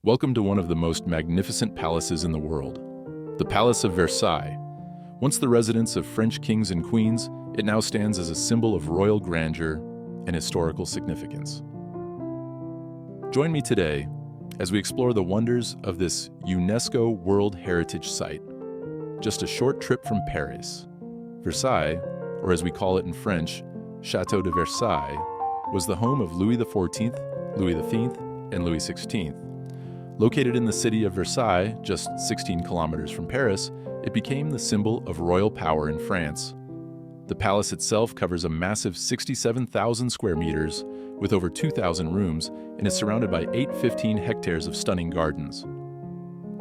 Welcome to one of the most magnificent palaces in the world, the Palace of Versailles. Once the residence of French kings and queens, it now stands as a symbol of royal grandeur and historical significance. Join me today as we explore the wonders of this UNESCO World Heritage Site. Just a short trip from Paris. Versailles, or as we call it in French, Château de Versailles, was the home of Louis XIV, Louis V, and Louis XVI. Located in the city of Versailles, just 16 kilometers from Paris, it became the symbol of royal power in France. The palace itself covers a massive 67,000 square meters with over 2,000 rooms and is surrounded by 815 hectares of stunning gardens.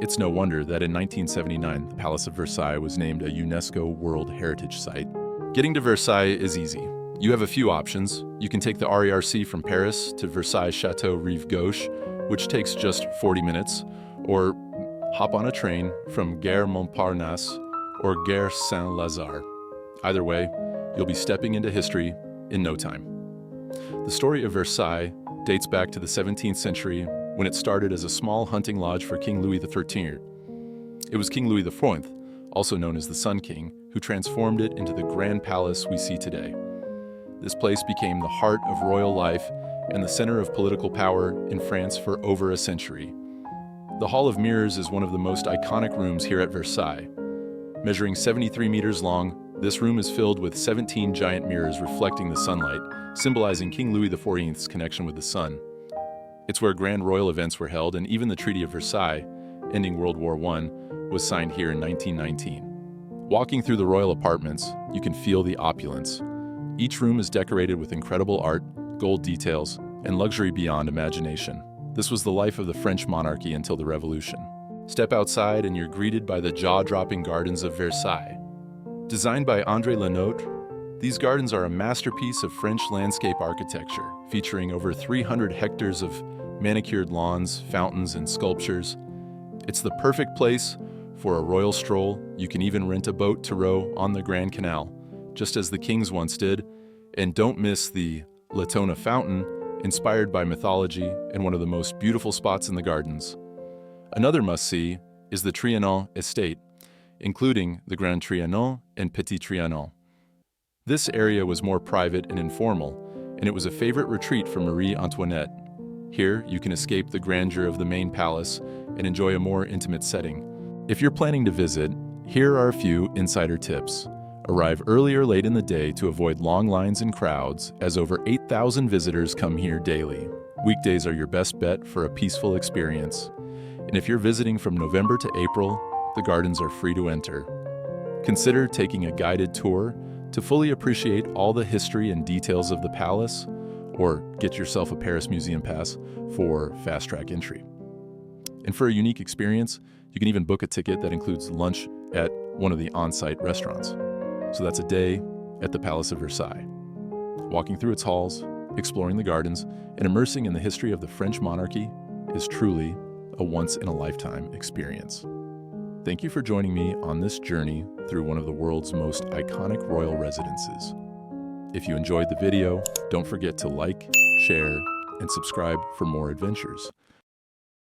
It's no wonder that in 1979, the Palace of Versailles was named a UNESCO World Heritage Site. Getting to Versailles is easy. You have a few options. You can take the RERC from Paris to Versailles Château Rive Gauche, which takes just 40 minutes, or hop on a train from Gare Montparnasse or Gare Saint-Lazare. Either way, you'll be stepping into history in no time. The story of Versailles dates back to the 17th century when it started as a small hunting lodge for King Louis XIII. It was King Louis IV, also known as the Sun King, who transformed it into the grand palace we see today. This place became the heart of royal life and the center of political power in France for over a century. The Hall of Mirrors is one of the most iconic rooms here at Versailles. Measuring 73 meters long, this room is filled with 17 giant mirrors reflecting the sunlight, symbolizing King Louis XIV's connection with the sun. It's where grand royal events were held, and even the Treaty of Versailles, ending World War I, was signed here in 1919. Walking through the royal apartments, you can feel the opulence. Each room is decorated with incredible art, gold details, and luxury beyond imagination. This was the life of the French monarchy until the Revolution. Step outside and you're greeted by the jaw-dropping gardens of Versailles. Designed by André Lenotre, these gardens are a masterpiece of French landscape architecture, featuring over 300 hectares of manicured lawns, fountains, and sculptures. It's the perfect place for a royal stroll. You can even rent a boat to row on the Grand Canal, just as the kings once did. And don't miss the Latona Fountain, inspired by mythology and one of the most beautiful spots in the gardens. Another must-see is the Trianon Estate, including the Grand Trianon and Petit Trianon. This area was more private and informal, and it was a favorite retreat for Marie Antoinette. Here, you can escape the grandeur of the main palace and enjoy a more intimate setting. If you're planning to visit, here are a few insider tips. Arrive early or late in the day to avoid long lines and crowds, as over 8,000 visitors come here daily. Weekdays are your best bet for a peaceful experience. And if you're visiting from November to April, the gardens are free to enter. Consider taking a guided tour to fully appreciate all the history and details of the palace, or get yourself a Paris Museum Pass for fast-track entry. And for a unique experience, you can even book a ticket that includes lunch at one of the on-site restaurants. So that's a day at the Palace of Versailles. Walking through its halls, exploring the gardens, and immersing in the history of the French monarchy is truly a once-in-a-lifetime experience. Thank you for joining me on this journey through one of the world's most iconic royal residences. If you enjoyed the video, don't forget to like, share, and subscribe for more adventures.